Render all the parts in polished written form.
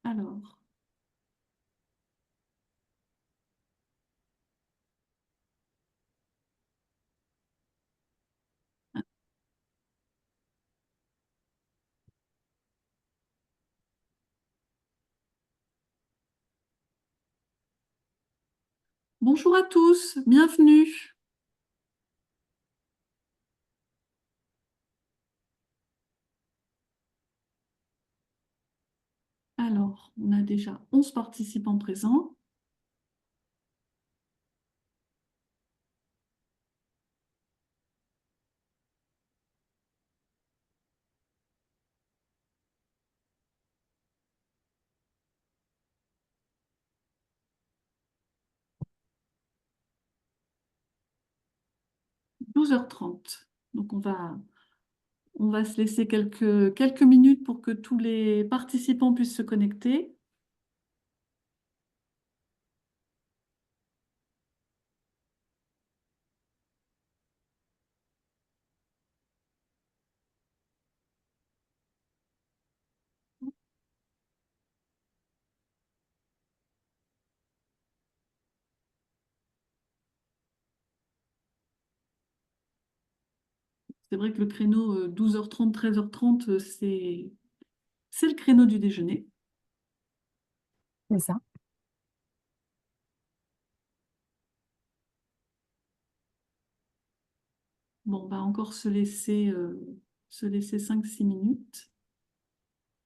Alors, bonjour à tous, bienvenue. Alors, on a déjà 11 participants présents. Douze heures trente. Donc, on va se laisser quelques minutes pour que tous les participants puissent se connecter. C'est vrai que le créneau 12h30, 13h30, c'est le créneau du déjeuner. C'est ça. Bon, on va encore se laisser 5-6 minutes.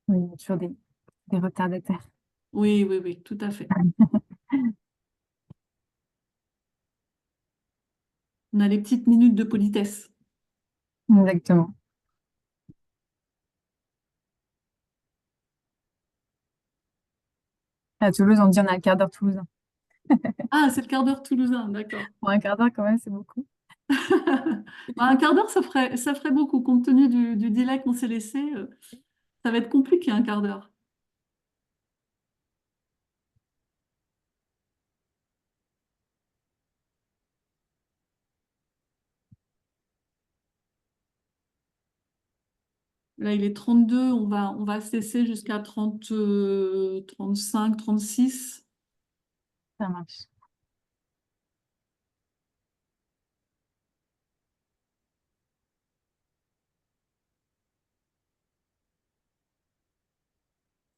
Oui, il y a toujours des retardataires. Oui, oui, oui, tout à fait. On a les petites minutes de politesse. Exactement. À Toulouse, on dit on a un quart d'heure toulousain. Ah, c'est le quart d'heure toulousain, d'accord. Pour un quart d'heure, quand même, c'est beaucoup. Bah, un quart d'heure, ça ferait beaucoup. Compte tenu du délai qu'on s'est laissé, ça va être compliqué un quart d'heure. Là, il est 32, on va se laisser jusqu'à 30, 35, 36. Ça marche.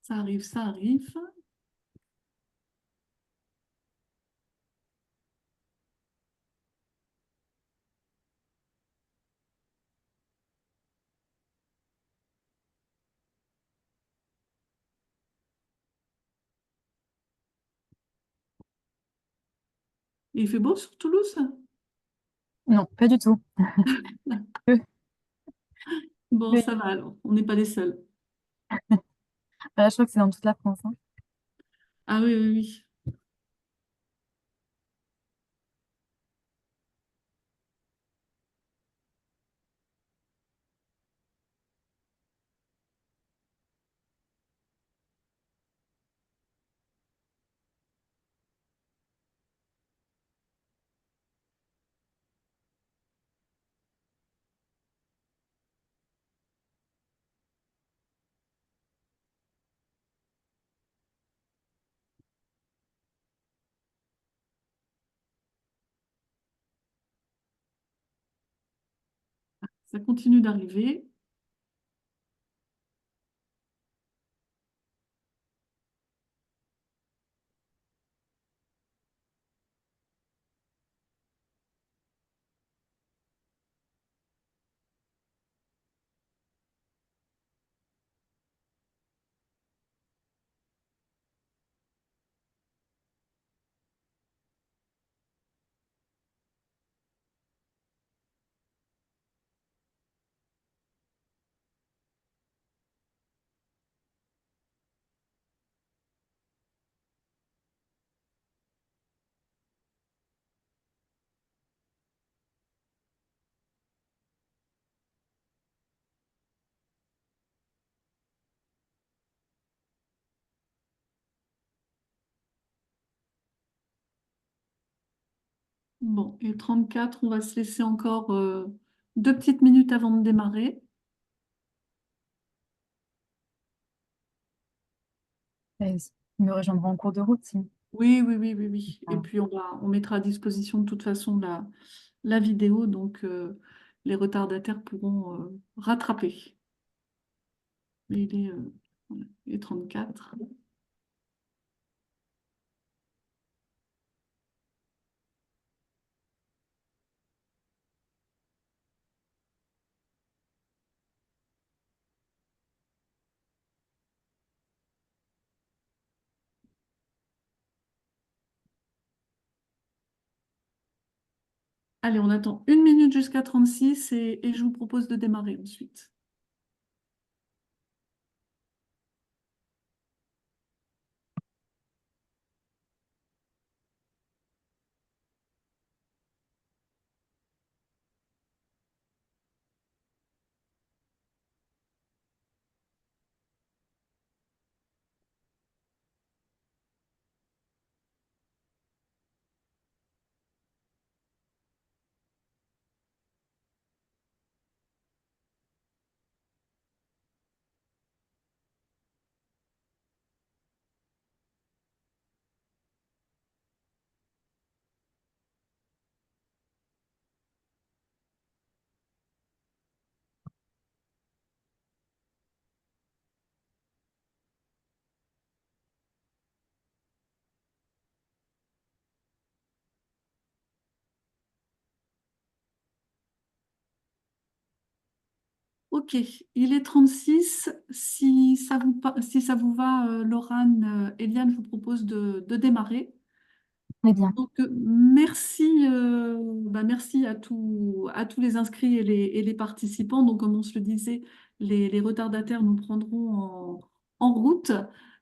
Ça arrive, ça arrive. Et il fait beau sur Toulouse? Non, pas du tout. Peu, Bon, peu. ça va alors, on n'est pas les seuls. Je crois que c'est dans toute la France, hein. Ah oui, oui, oui. Ça continue d'arriver. Bon, et 34, on va se laisser encore 2 petites minutes avant de démarrer. Ils me rejoindront en cours de route, sinon. Oui, oui, oui, oui, oui. Et Ah, puis on mettra à disposition de toute façon la vidéo, donc les retardataires pourront rattraper. Et voilà, il est 34. Allez, on attend 1 minute jusqu'à 36 et je vous propose de démarrer ensuite. Ok, il est 36. Si ça vous va, Laurane, Eliane, je vous propose de démarrer. très bien. Donc, merci à tous les inscrits et les participants. Donc, comme on se le disait, les retardataires nous prendront en route.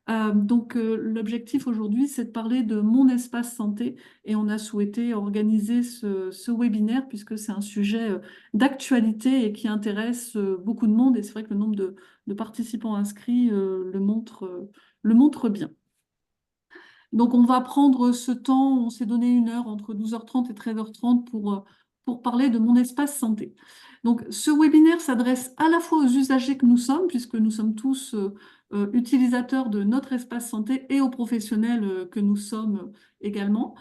L'objectif aujourd'hui, c'est de parler de mon espace santé et on a souhaité organiser ce webinaire puisque c'est un sujet d'actualité et qui intéresse beaucoup de monde. Et c'est vrai que le nombre de participants inscrits le montre bien. Donc, on va prendre ce temps, on s'est donné 1 heure entre 12h30 et 13h30 pour parler de mon espace santé. Donc, ce webinaire s'adresse à la fois aux usagers que nous sommes, puisque nous sommes tous utilisateurs de notre espace santé, et aux professionnels que nous sommes également.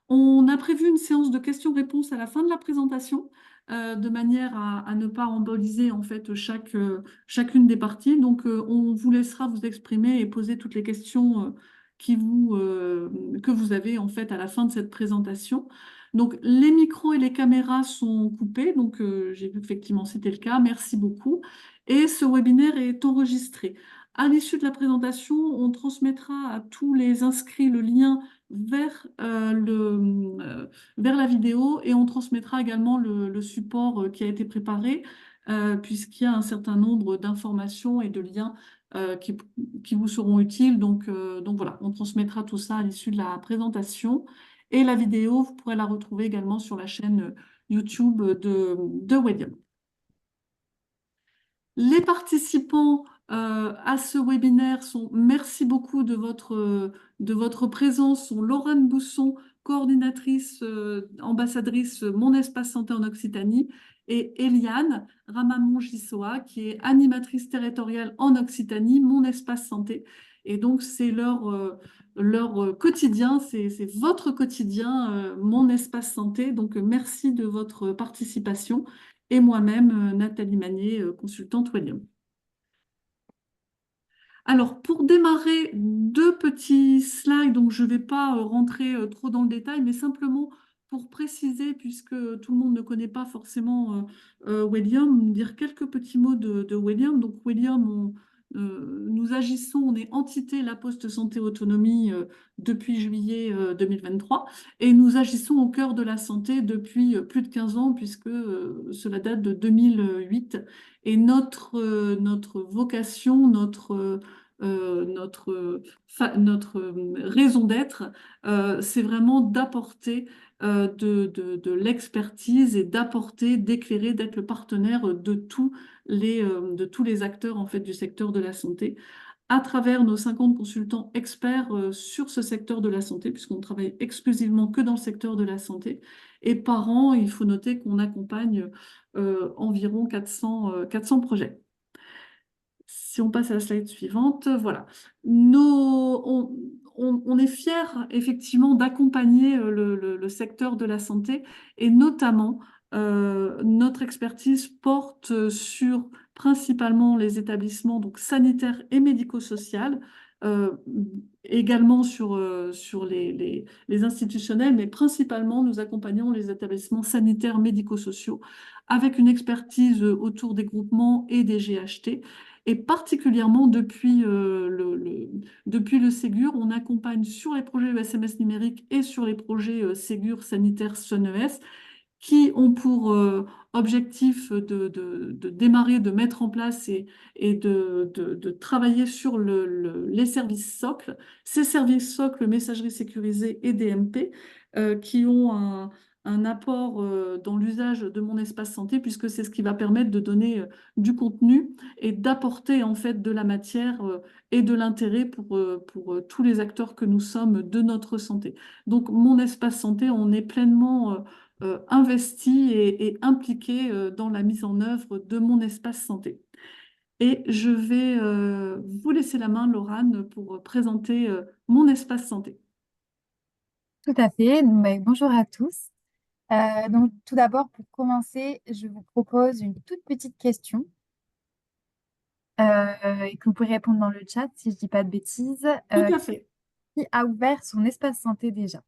On a prévu une séance de questions-réponses à la fin de la présentation, de manière à ne pas emboliser en fait chacune des parties. Donc, on vous laissera vous exprimer et poser toutes les questions que vous avez en fait à la fin de cette présentation. Donc, les micros et les caméras sont coupés. Donc, j'ai vu qu'effectivement c'était le cas. Merci beaucoup. Et ce webinaire est enregistré. À l'issue de la présentation, on transmettra à tous les inscrits le lien vers, vers la vidéo et on transmettra également le support qui a été préparé, puisqu'il y a un certain nombre d'informations et de liens qui vous seront utiles. Donc voilà, on transmettra tout ça à l'issue de la présentation. Et la vidéo, vous pourrez la retrouver également sur la chaîne YouTube de William. Les participants à ce webinaire merci beaucoup de votre présence, sont Laurane Bousson, coordinatrice, ambassadrice Mon Espace Santé en Occitanie, et Eliane Ramamon-Gissoa, qui est animatrice territoriale en Occitanie, Mon Espace Santé. Et donc, c'est leur quotidien, c'est votre quotidien, Mon Espace Santé. Donc, merci de votre participation et moi-même, Nathalie Magnier, consultante William. Alors, pour démarrer, 2 petits slides, donc je ne vais pas rentrer trop dans le détail, mais simplement pour préciser, puisque tout le monde ne connaît pas forcément William, dire quelques petits mots de William. Donc, William, nous agissons, on est entité La Poste Santé Autonomie depuis juillet 2023, et nous agissons au cœur de la santé depuis plus de 15 ans, puisque cela date de 2008. Et notre vocation, notre raison d'être, c'est vraiment d'apporter de l'expertise et d'apporter, d'éclairer, d'être le partenaire de tous les acteurs en fait, du secteur de la santé à travers nos 50 consultants experts sur ce secteur de la santé, puisqu'on travaille exclusivement que dans le secteur de la santé. Et par an, il faut noter qu'on accompagne environ 400 projets. Si on passe à la slide suivante, voilà. On est fiers effectivement d'accompagner le secteur de la santé et notamment notre expertise porte sur principalement les établissements donc, sanitaires et médico-sociaux, euh, également sur les institutionnels, mais principalement nous accompagnons les établissements sanitaires médico-sociaux avec une expertise autour des groupements et des GHT. Et particulièrement depuis le Ségur, on accompagne sur les projets ESMS numériques et sur les projets Ségur sanitaire SONES qui ont pour objectif de démarrer, de mettre en place et de travailler sur les services socles, ces services socles, messagerie sécurisée et DMP, qui ont un apport dans l'usage de mon espace santé, puisque c'est ce qui va permettre de donner du contenu et d'apporter en fait de la matière et de l'intérêt pour tous les acteurs que nous sommes de notre santé. Donc, mon espace santé, on est pleinement investi et impliqué dans la mise en œuvre de mon espace santé. Et je vais vous laisser la main, Laurane, pour présenter mon espace santé. Tout à fait. Donc, bonjour à tous. Donc, tout d'abord, pour commencer, je vous propose une toute petite question et que vous pouvez répondre dans le chat si je ne dis pas de bêtises. Tout à fait. Qui a ouvert son espace santé déjà?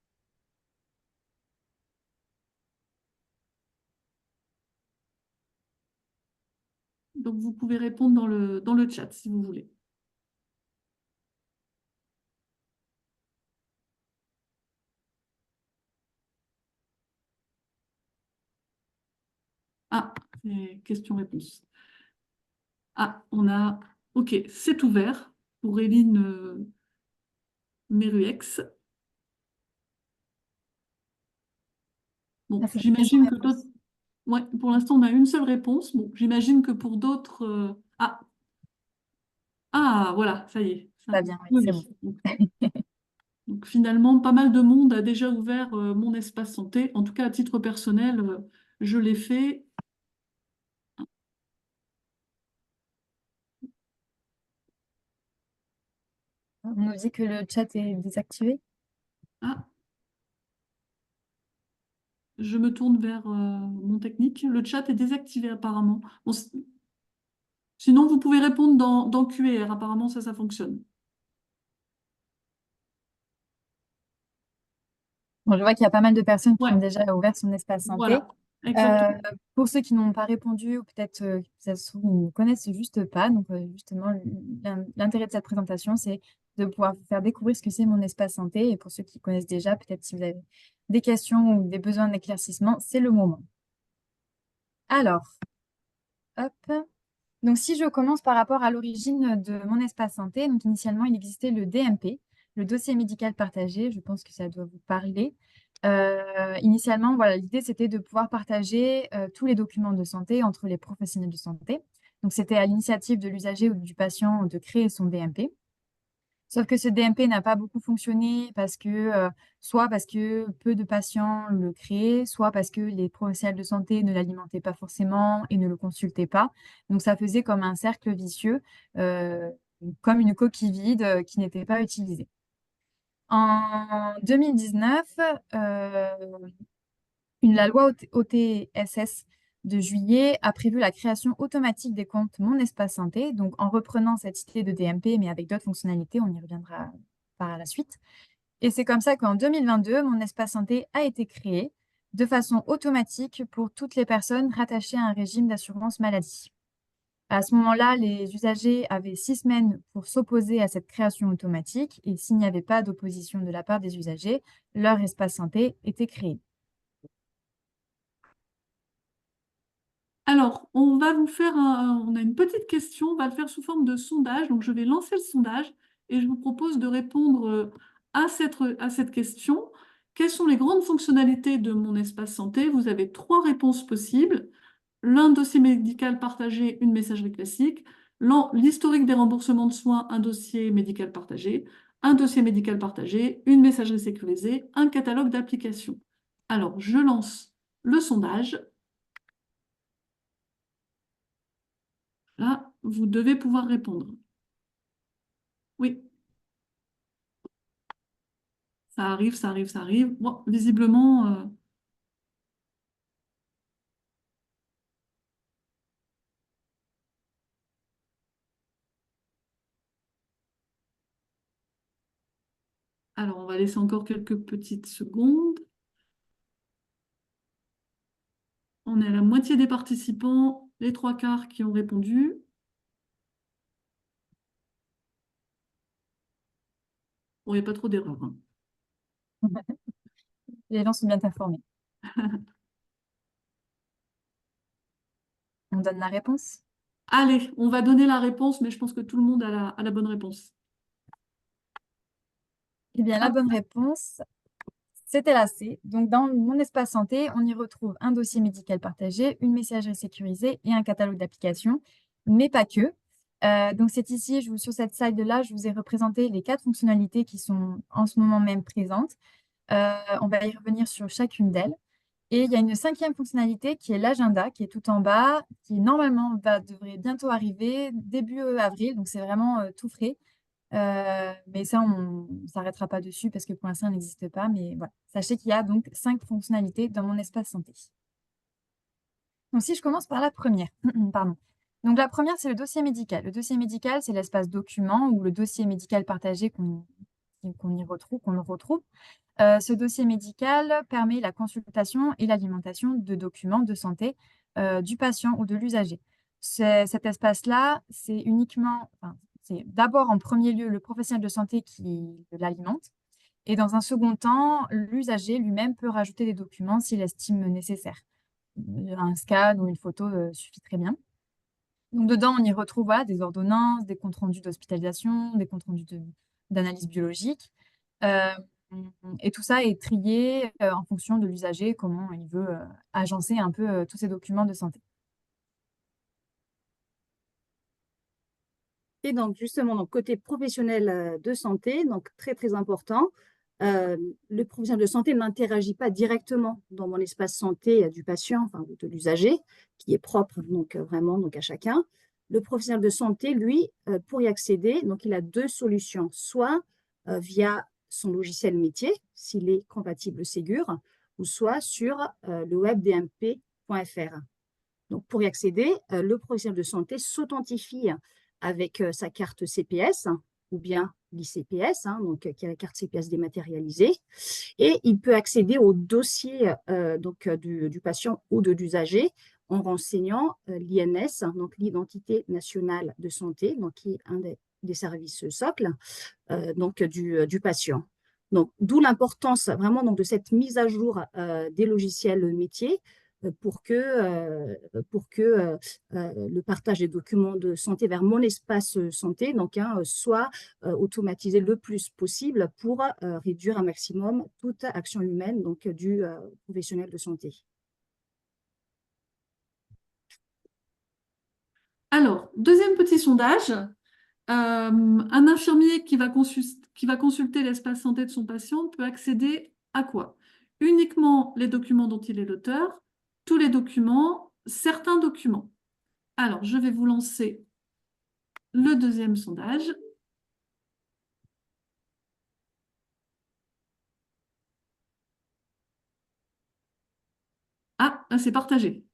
Donc, vous pouvez répondre dans le chat si vous voulez. Ah, question-réponse. Ah, on a... OK, c'est ouvert pour Éline Meruex. Ah, Bon, c'est une j'imagine que d'autres... question-réponse. Ouais, pour l'instant, on a une seule réponse. Bon, j'imagine que pour d'autres... Ah, voilà, ça y est. Pas bien, oui, Oui, c'est bon. oui. Donc, finalement, pas mal de monde a déjà ouvert mon espace santé. En tout cas, à titre personnel, je l'ai fait. On nous dit que le chat est désactivé. Ah, je me tourne vers mon technique. Le chat est désactivé apparemment. Bon, sinon, vous pouvez répondre dans QR. Apparemment, ça fonctionne. Bon, je vois qu'il y a pas mal de personnes qui Ouais, ont déjà ouvert son espace santé. voilà, Euh, exactement. pour ceux qui n'ont pas répondu ou peut-être que ça se trouve, ils ne connaissent juste pas. Donc, justement, l'intérêt de cette présentation, c'est de pouvoir vous faire découvrir ce que c'est mon espace santé. Et pour ceux qui connaissent déjà, peut-être si vous avez des questions ou des besoins d'éclaircissement, c'est le moment. Alors, hop. Donc, si je commence par rapport à l'origine de mon espace santé, donc initialement, il existait le DMP, le dossier médical partagé. Je pense que ça doit vous parler. Initialement, voilà, l'idée, c'était de pouvoir partager tous les documents de santé entre les professionnels de santé. Donc, c'était à l'initiative de l'usager ou du patient de créer son DMP. Sauf que ce DMP n'a pas beaucoup fonctionné parce que, soit parce que peu de patients le créaient, soit parce que les professionnels de santé ne l'alimentaient pas forcément et ne le consultaient pas. Donc, ça faisait comme un cercle vicieux, euh, comme une coquille vide qui n'était pas utilisée. En 2019, la loi OTSS de juillet a prévu la création automatique des comptes Mon Espace Santé, donc en reprenant cette idée de DMP, mais avec d'autres fonctionnalités, on y reviendra par la suite. Et c'est comme ça qu'en 2022, Mon Espace Santé a été créé de façon automatique pour toutes les personnes rattachées à un régime d'assurance maladie. À ce moment-là, les usagers avaient 6 semaines pour s'opposer à cette création automatique et s'il n'y avait pas d'opposition de la part des usagers, leur espace santé était créé. Alors, on a une petite question, on va le faire sous forme de sondage. Donc, je vais lancer le sondage et je vous propose de répondre à cette question. Quelles sont les grandes fonctionnalités de mon espace santé? Vous avez trois réponses possibles. L'un dossier médical partagé, une messagerie classique. L'historique des remboursements de soins, un dossier médical partagé. Un dossier médical partagé, une messagerie sécurisée, un catalogue d'applications. Alors, je lance le sondage. Là, vous devez pouvoir répondre. Oui, ça arrive, ça arrive, ça arrive. Bon, visiblement, alors on va laisser encore quelques petites secondes. On est à la moitié des participants, les trois quarts qui ont répondu. Bon, il n'y a pas trop d'erreurs, hein. Les gens sont bien informés. On donne la réponse? Allez, on va donner la réponse, mais je pense que tout le monde a la bonne réponse. Eh bien, la Hop, bonne réponse, c'était la C. Donc, dans mon espace santé, on y retrouve un dossier médical partagé, une messagerie sécurisée et un catalogue d'applications, mais pas que. Donc, c'est ici, sur cette slide-là, je vous ai représenté les 4 fonctionnalités qui sont en ce moment même présentes. On va y revenir sur chacune d'elles. Et il y a une 5e fonctionnalité qui est l'agenda, qui est tout en bas, qui normalement devrait bientôt arriver début avril. Donc, c'est vraiment tout frais. Mais ça, on ne s'arrêtera pas dessus parce que pour l'instant, ça n'existe pas. Mais voilà, sachez qu'il y a donc 5 fonctionnalités dans mon espace santé. Donc, si je commence par la première, pardon. Donc, la première, c'est le dossier médical. Le dossier médical, c'est l'espace document ou le dossier médical partagé qu'on y retrouve, qu'on le retrouve. Ce dossier médical permet la consultation et l'alimentation de documents de santé du patient ou de l'usager. Cet espace-là, c'est uniquement, enfin, c'est d'abord en premier lieu le professionnel de santé qui l'alimente. Et dans un second temps, l'usager lui-même peut rajouter des documents s'il estime nécessaire. Un scan ou une photo suffit très bien. Donc dedans, on y retrouve voilà, des ordonnances, des comptes rendus d'hospitalisation, des comptes rendus d'analyse biologique. Euh, et tout ça est trié en fonction de l'usager, comment il veut agencer un peu tous ces documents de santé. Et donc, justement, donc, côté professionnel de santé, donc très, très important, euh, le professionnel de santé n'interagit pas directement dans mon espace santé du patient, enfin, de l'usager, qui est propre donc, vraiment donc, à chacun. Le professionnel de santé, lui, pour y accéder, donc, il a 2 solutions, soit via son logiciel métier, s'il est compatible Ségur, ou soit sur le web dmp.fr. Donc, pour y accéder, le professionnel de santé s'authentifie avec sa carte CPS ou bien l'ICPS, donc, qui est la carte CPS dématérialisée, et il peut accéder au dossier donc, du patient ou de l'usager en renseignant l'INS, donc l'identité nationale de santé, donc, qui est un des services socles donc, du patient. Donc, d'où l'importance vraiment donc, de cette mise à jour des logiciels métiers pour que le partage des documents de santé vers mon espace santé donc, soit automatisé le plus possible pour réduire un maximum toute action humaine donc, du professionnel de santé. alors, deuxième petit sondage. Un infirmier qui va consulter l'espace santé de son patient peut accéder à quoi? Uniquement les documents dont il est l'auteur, tous les documents, certains documents. Alors, je vais vous lancer le deuxième sondage. Ah, là, c'est partagé.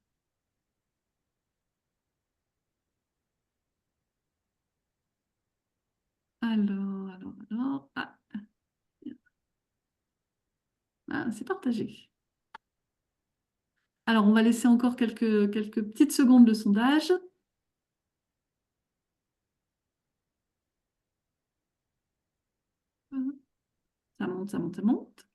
Alors. Ah, c'est partagé. Alors, on va laisser encore quelques petites secondes de sondage. Ça monte, ça monte, ça monte.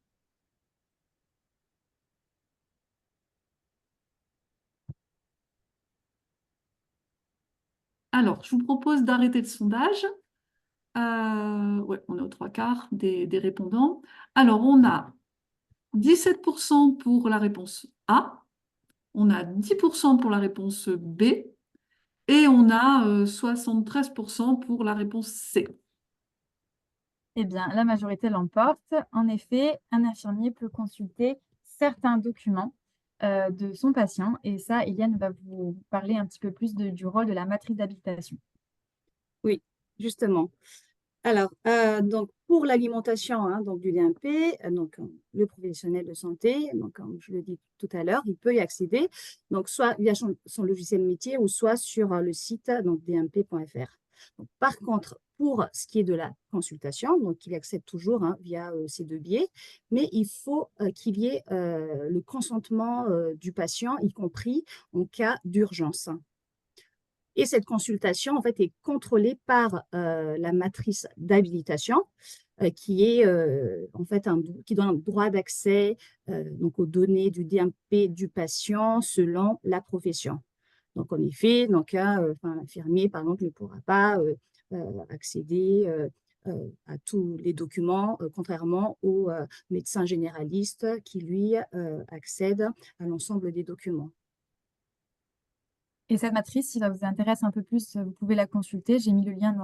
Alors, je vous propose d'arrêter le sondage. Ouais, on est aux trois quarts des répondants. Alors, on a 17% pour la réponse A, on a 10% pour la réponse B et on a 73% pour la réponse C. Eh bien, la majorité l'emporte. En effet, un infirmier peut consulter certains documents de son patient. Et ça, Eliane va vous parler un petit peu plus du rôle de la matrice d'habilitation. Oui, justement. Alors, donc pour l'alimentation hein, donc du DMP, le professionnel de santé, donc comme je le dis tout à l'heure, il peut y accéder, donc soit via son logiciel métier ou soit sur le site donc dmp.fr. Par contre, pour ce qui est de la consultation, donc il accède toujours hein, via ces deux biais, mais il faut qu'il y ait le consentement du patient, y compris en cas d'urgence. Et cette consultation, en fait, est contrôlée par la matrice d'habilitation, qui est en fait qui donne un droit d'accès donc aux données du DMP du patient selon la profession. Donc, en effet, donc, l'infirmier, par exemple, ne pourra pas accéder à tous les documents, contrairement au médecin généraliste qui, lui, accède à l'ensemble des documents. Et cette matrice, si ça vous intéresse un peu plus, vous pouvez la consulter. J'ai mis le lien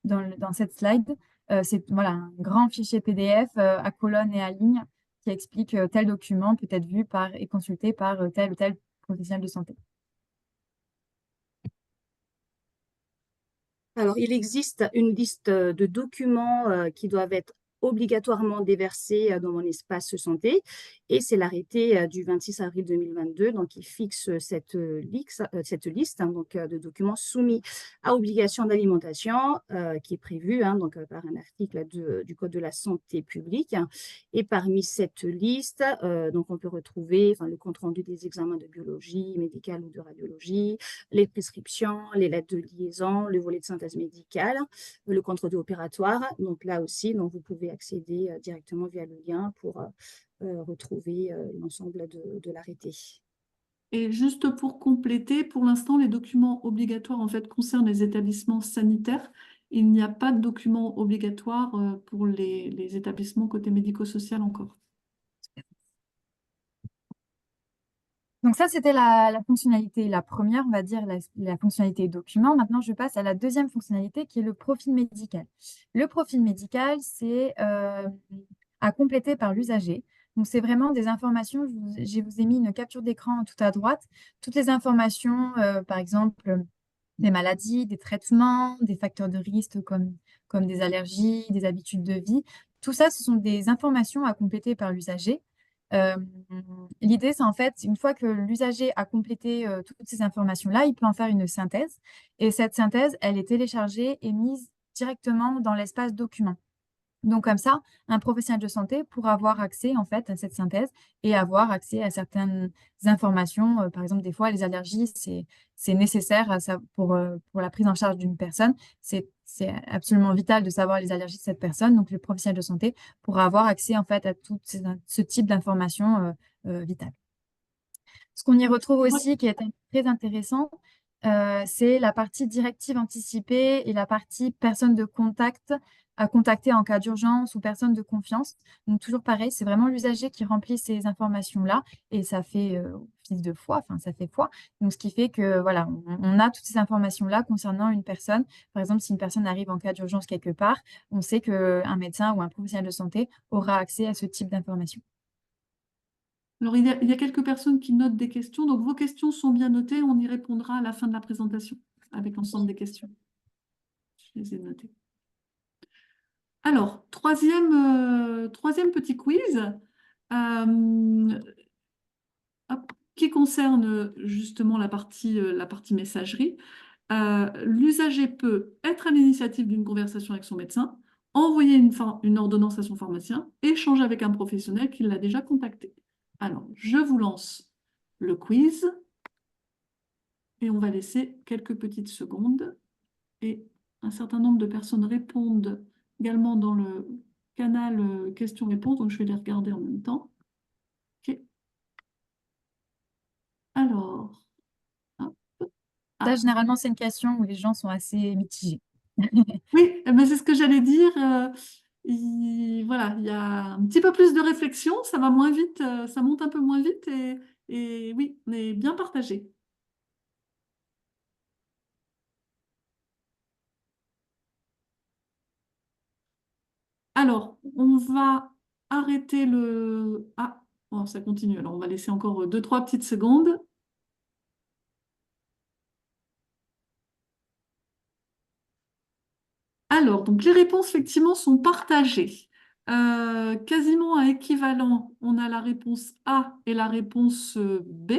dans cette slide. C'est voilà, un grand fichier PDF à colonnes et à lignes qui explique tel document peut être vu et consulté par tel ou tel professionnel de santé. Alors, il existe une liste de documents qui doivent être obligatoirement déversés dans mon espace santé et c'est l'arrêté du 26 avril 2022 donc qui fixe cette liste hein, donc, de documents soumis à obligation d'alimentation qui est prévue hein, donc, par un article du Code de la santé publique et parmi cette liste donc on peut retrouver le compte-rendu des examens de biologie médicale ou de radiologie, les prescriptions, les lettres de liaison, le volet de synthèse médicale, le compte-rendu opératoire. Donc là aussi, donc vous pouvez accéder directement via le lien pour retrouver l'ensemble de l'arrêté. Et juste pour compléter, pour l'instant, les documents obligatoires en fait concernent les établissements sanitaires. Il n'y a pas de documents obligatoires pour les établissements côté médico-social encore. Donc ça, c'était la fonctionnalité, la première, on va dire, la fonctionnalité document. Maintenant, je passe à la deuxième fonctionnalité qui est le profil médical. Le profil médical, c'est à compléter par l'usager. Donc, c'est vraiment des informations, je vous ai mis une capture d'écran tout à droite, toutes les informations, par exemple, des maladies, des traitements, des facteurs de risque comme des allergies, des habitudes de vie. Tout ça, ce sont des informations à compléter par l'usager. Euh, L'idée, c'est en fait, une fois que l'usager a complété toutes ces informations-là, il peut en faire une synthèse. Et cette synthèse, elle est téléchargée et mise directement dans l'espace document. Donc, comme ça, un professionnel de santé pourra avoir accès en fait à cette synthèse et avoir accès à certaines informations. Par exemple, des fois, les allergies, c'est nécessaire pour la prise en charge d'une personne. C'est absolument vital de savoir les allergies de cette personne. Donc, le professionnel de santé pourra avoir accès en fait à ce type d'informations vitales. Ce qu'on y retrouve aussi qui est très intéressant, c'est la partie directive anticipée et la partie personne de contact à contacter en cas d'urgence ou personne de confiance. Donc toujours pareil, c'est vraiment l'usager qui remplit ces informations-là et ça fait office de foi, enfin ça fait foi. Donc ce qui fait que voilà, on a toutes ces informations-là concernant une personne. Par exemple, si une personne arrive en cas d'urgence quelque part, on sait qu'un médecin ou un professionnel de santé aura accès à ce type d'informations. Alors, il y a quelques personnes qui notent des questions. Donc, vos questions sont bien notées. On y répondra à la fin de la présentation avec l'ensemble des questions. Je les ai notées. Alors, troisième petit quiz hop, qui concerne justement la partie messagerie. L'usager peut être à l'initiative d'une conversation avec son médecin, envoyer une ordonnance à son pharmacien, échanger avec un professionnel qui l'a déjà contacté. Alors, je vous lance le quiz et on va laisser quelques petites secondes. Et un certain nombre de personnes répondent également dans le canal questions-réponses, donc je vais les regarder en même temps. Ok. Alors, hop. Ça, Ah, généralement, c'est une question où les gens sont assez mitigés. oui, mais c'est ce que j'allais dire. Voilà, il y a un petit peu plus de réflexion, ça va moins vite, ça monte un peu moins vite et oui, on est bien partagé. Alors, on va arrêter le... Ah, Bon, ça continue. Alors, on va laisser encore 2-3 petites secondes. Alors, donc les réponses, effectivement, sont partagées. Quasiment à équivalent, on a la réponse A et la réponse B.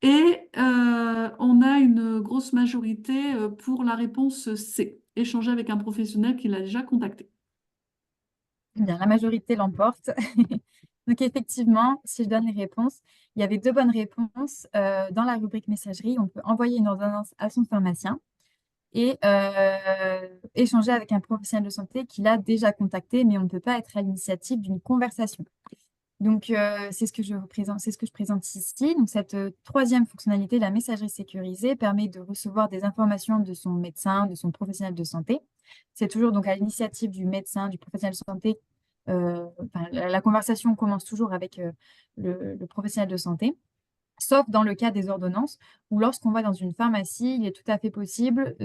Et on a une grosse majorité pour la réponse C, échanger avec un professionnel qui l'a déjà contacté. Eh bien, la majorité l'emporte. Donc, effectivement, si je donne les réponses, il y avait 2 bonnes réponses. Dans la rubrique messagerie, on peut envoyer une ordonnance à son pharmacien et échanger avec un professionnel de santé qui l'a déjà contacté, mais on ne peut pas être à l'initiative d'une conversation. Donc, c'est ce que je vous présente, c'est ce que je présente ici. Donc, cette troisième fonctionnalité, la messagerie sécurisée, permet de recevoir des informations de son médecin, de son professionnel de santé. C'est toujours donc à l'initiative du médecin, du professionnel de santé. Enfin, la conversation commence toujours avec le professionnel de santé, sauf dans le cas des ordonnances, où lorsqu'on va dans une pharmacie, il est tout à fait possible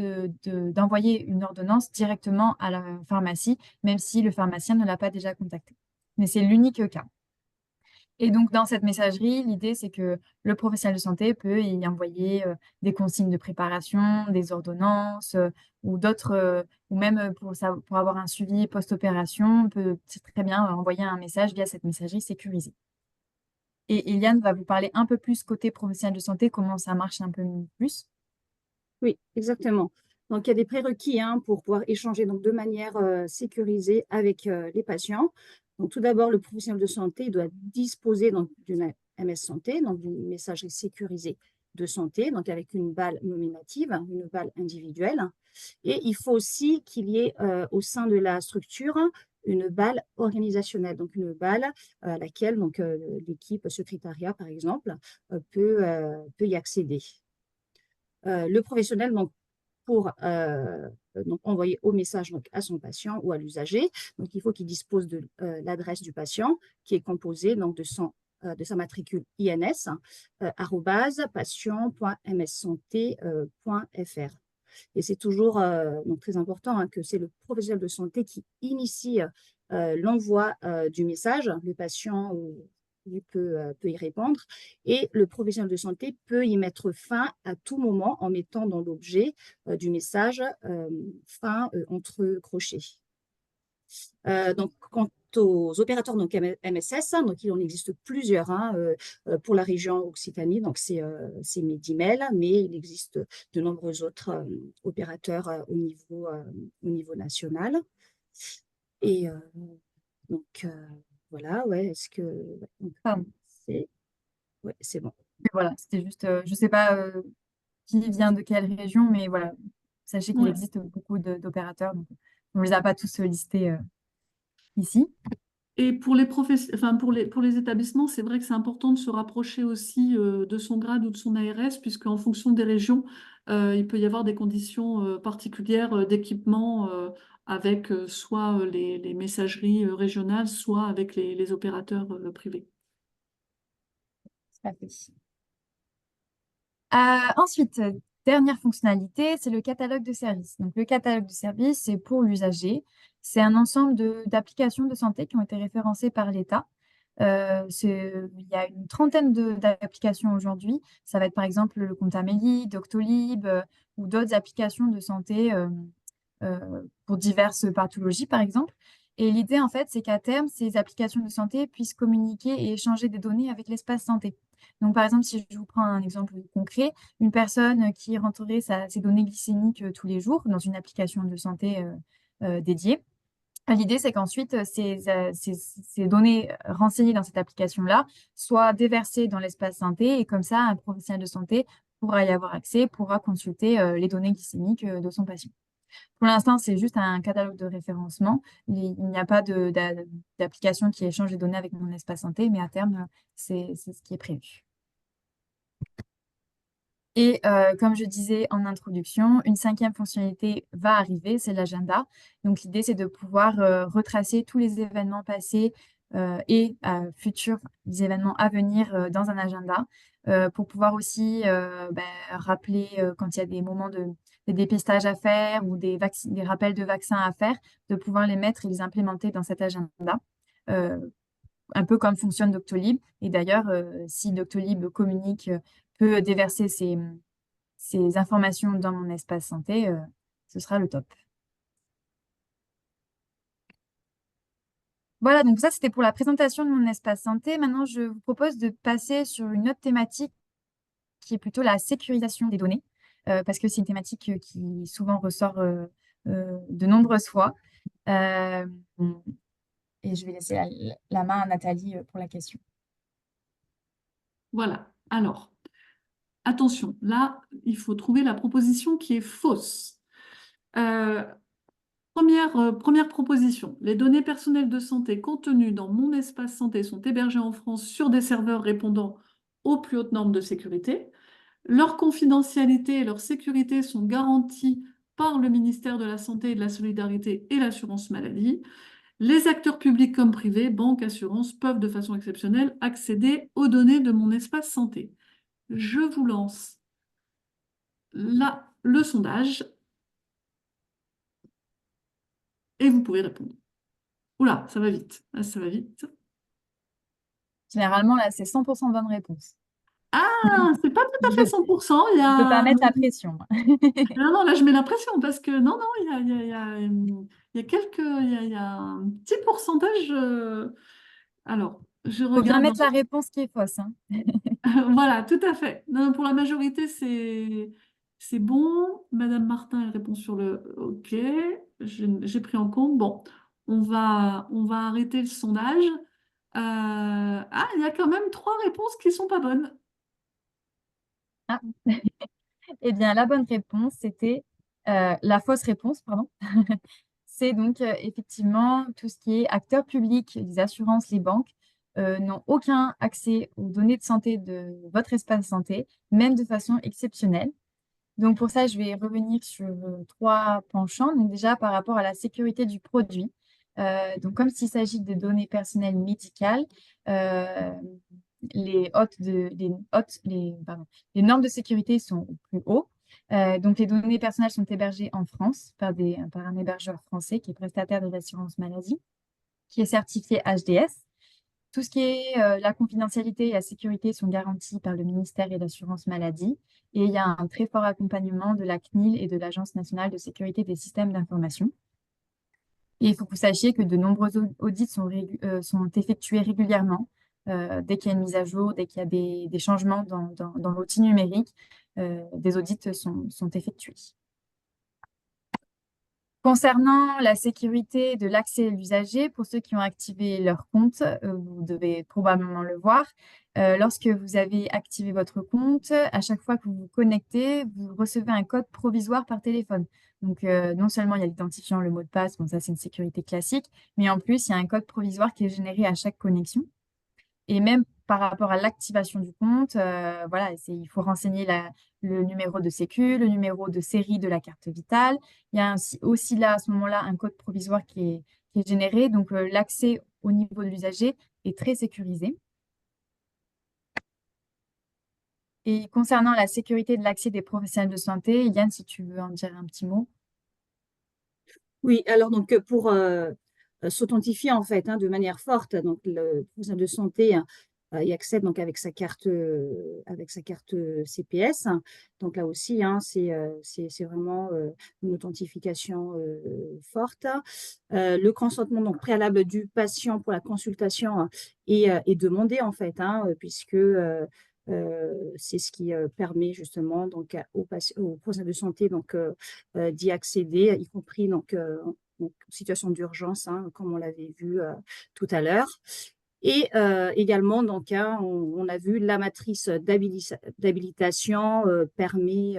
d'envoyer une ordonnance directement à la pharmacie, même si le pharmacien ne l'a pas déjà contacté. Mais c'est l'unique cas. Et donc, dans cette messagerie, l'idée, c'est que le professionnel de santé peut y envoyer des consignes de préparation, des ordonnances ou d'autres, ou même pour avoir un suivi post-opération, on peut très bien envoyer un message via cette messagerie sécurisée. Et Eliane va vous parler un peu plus côté professionnel de santé, comment ça marche un peu plus. Oui, exactement. Donc, il y a des prérequis pour pouvoir échanger donc, de manière sécurisée avec les patients. Donc, tout d'abord, le professionnel de santé doit disposer donc, d'une MS Santé, donc d'une messagerie sécurisée de santé, donc avec une balle nominative, une balle individuelle. Et il faut aussi qu'il y ait au sein de la structure une balle organisationnelle, donc une balle à laquelle donc, l'équipe secrétariat, par exemple, peut y accéder. Le professionnel, donc, pour donc, envoyer au message donc, à son patient ou à l'usager, donc il faut qu'il dispose de l'adresse du patient qui est composée donc, de sa matricule INS, patient.mssanté.fr. Et c'est toujours donc, très important que c'est le professionnel de santé qui initie l'envoi du message. Le patient lui peut y répondre et le professionnel de santé peut y mettre fin à tout moment en mettant dans l'objet du message fin entre crochets. Donc, quant aux opérateurs donc MSS, donc il en existe plusieurs pour la région Occitanie, donc c'est Medimel, mais il existe de nombreux autres opérateurs au niveau national. Et donc voilà, ouais, est-ce que Pardon. c'est bon. Mais voilà, c'était juste, je ne sais pas qui vient de quelle région, mais voilà, sachez qu'il Ouais. existe beaucoup d'opérateurs, donc on ne les a pas tous listés ici. Et pour enfin, pour les établissements, c'est vrai que c'est important de se rapprocher aussi de son grade ou de son ARS, puisqu'en fonction des régions, il peut y avoir des conditions particulières d'équipement avec soit les messageries régionales, soit avec les opérateurs privés. Tout à fait. Ensuite, dernière fonctionnalité, c'est le catalogue de services. Donc, le catalogue de services, c'est pour l'usager. C'est un ensemble d'applications de santé qui ont été référencées par l'État. Il y a une trentaine d'applications aujourd'hui. Ça va être par exemple le compte Amélie, Doctolib ou d'autres applications de santé pour diverses pathologies, par exemple. Et l'idée, en fait, c'est qu'à terme, ces applications de santé puissent communiquer et échanger des données avec l'espace santé. Donc, par exemple, si je vous prends un exemple concret, une personne qui rentrerait ses données glycémiques tous les jours dans une application de santé dédiée, l'idée, c'est qu'ensuite, ces données renseignées dans cette application-là soient déversées dans l'espace santé et comme ça, un professionnel de santé pourra y avoir accès, pourra consulter les données glycémiques de son patient. Pour l'instant, c'est juste un catalogue de référencement. Il n'y a pas d'application qui échange les données avec mon espace santé, mais à terme, c'est ce qui est prévu. Et comme je disais en introduction, une cinquième fonctionnalité va arriver, c'est l'agenda. Donc l'idée, c'est de pouvoir retracer tous les événements passés et futurs événements à venir dans un agenda pour pouvoir aussi rappeler quand il y a des moments des dépistages à faire ou des rappels de vaccins à faire, de pouvoir les mettre et les implémenter dans cet agenda. un peu comme fonctionne Doctolib. Et d'ailleurs, si Doctolib communique, peut déverser ces informations dans mon espace santé, ce sera le top. Voilà, donc ça, c'était pour la présentation de mon espace santé. Maintenant, je vous propose de passer sur une autre thématique qui est plutôt la sécurisation des données, parce que c'est une thématique qui souvent ressort de nombreuses fois. Euh, et je vais laisser la main à Nathalie pour la question. Voilà. Alors, attention, là, il faut trouver la proposition qui est fausse. Euh, première proposition, les données personnelles de santé contenues dans mon espace santé sont hébergées en France sur des serveurs répondant aux plus hautes normes de sécurité. Leur confidentialité et leur sécurité sont garanties par le ministère de la Santé et de la Solidarité et l'assurance maladie. Les acteurs publics comme privés, banques, assurances, peuvent de façon exceptionnelle accéder aux données de mon espace santé. Je vous lance là le sondage et vous pouvez répondre. Oula, ça va vite. Ah, ça va vite. Généralement, là, c'est 100% de bonne réponse. Ah, c'est pas tout à fait 100%. Il y Je ne peux pas a... mettre la pression. Non, non, là, je mets la pression parce que non, non, il y a quelques... il y a un petit pourcentage. Alors, je Faut bien regarde. mettre la réponse qui est fausse, hein. Voilà, tout à fait. Non, pour la majorité, c'est bon. Madame Martin, elle répond sur le OK. J'ai pris en compte. Bon, on va arrêter le sondage. Ah, il y a quand même 3 réponses qui sont pas bonnes. Ah. Eh bien, la bonne réponse, c'était la fausse réponse, pardon. C'est donc effectivement tout ce qui est acteurs publics, les assurances, les banques n'ont aucun accès aux données de santé de votre espace santé, même de façon exceptionnelle. Donc pour ça, je vais revenir sur 3 penchants. Donc déjà par rapport à la sécurité du produit. Donc comme s'il s'agit de données personnelles médicales, euh, les normes de sécurité sont au plus haut. Donc les données personnelles sont hébergées en France par un hébergeur français qui est prestataire de l'assurance maladie, qui est certifié HDS. Tout ce qui est la confidentialité et la sécurité sont garantis par le ministère et l'assurance maladie. Et il y a un très fort accompagnement de la CNIL et de l'Agence nationale de sécurité des systèmes d'information. Et il faut que vous sachiez que de nombreux audits sont effectués régulièrement. Dès qu'il y a une mise à jour, dès qu'il y a des changements dans l'outil numérique, des audits sont effectués. Concernant la sécurité de l'accès à l'usager, pour ceux qui ont activé leur compte, vous devez probablement le voir. Lorsque vous avez activé votre compte, à chaque fois que vous vous connectez, vous recevez un code provisoire par téléphone. Donc, non seulement il y a l'identifiant, le mot de passe, bon, ça c'est une sécurité classique, mais en plus, il y a un code provisoire qui est généré à chaque connexion. Et même par rapport à l'activation du compte, voilà, il faut renseigner le numéro de sécu, le numéro de série de la carte vitale. Il y a aussi là, à ce moment-là, un code provisoire qui est généré. Donc, l'accès au niveau de l'usager est très sécurisé. Et concernant la sécurité de l'accès des professionnels de santé, Yann, si tu veux en dire un petit mot. Oui, alors donc pour s'authentifier en fait de manière forte, donc le professionnel de santé y accède donc avec sa carte CPS. Donc là aussi, c'est vraiment une authentification forte. Le consentement donc préalable du patient pour la consultation est demandé en fait, puisque c'est ce qui permet justement donc aux professionnels de santé donc d'y accéder, y compris donc en situation d'urgence, comme on l'avait vu tout à l'heure. Et également, donc, on a vu la matrice d'habilitation permet